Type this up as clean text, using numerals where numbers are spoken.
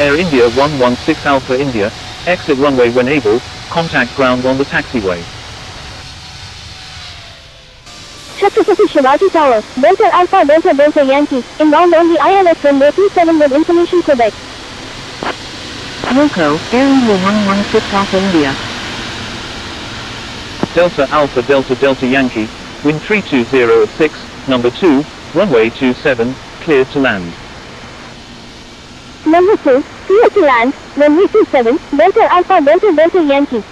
Air India 116 Alpha India, exit runway when able, contact ground on the taxiway. Chhatrapati Shivaji Tower, Delta Alpha Delta Delta Yankee, inbound on the ILS runway 27 with information Quebec. Wilco, Air India 116 Alpha India. Delta Alpha Delta Delta Yankee, wind 320 at 6, number 2, runway 27, cleared to land. Number 2, clear to land, runway 27, Delta Alpha Delta Delta Yankee.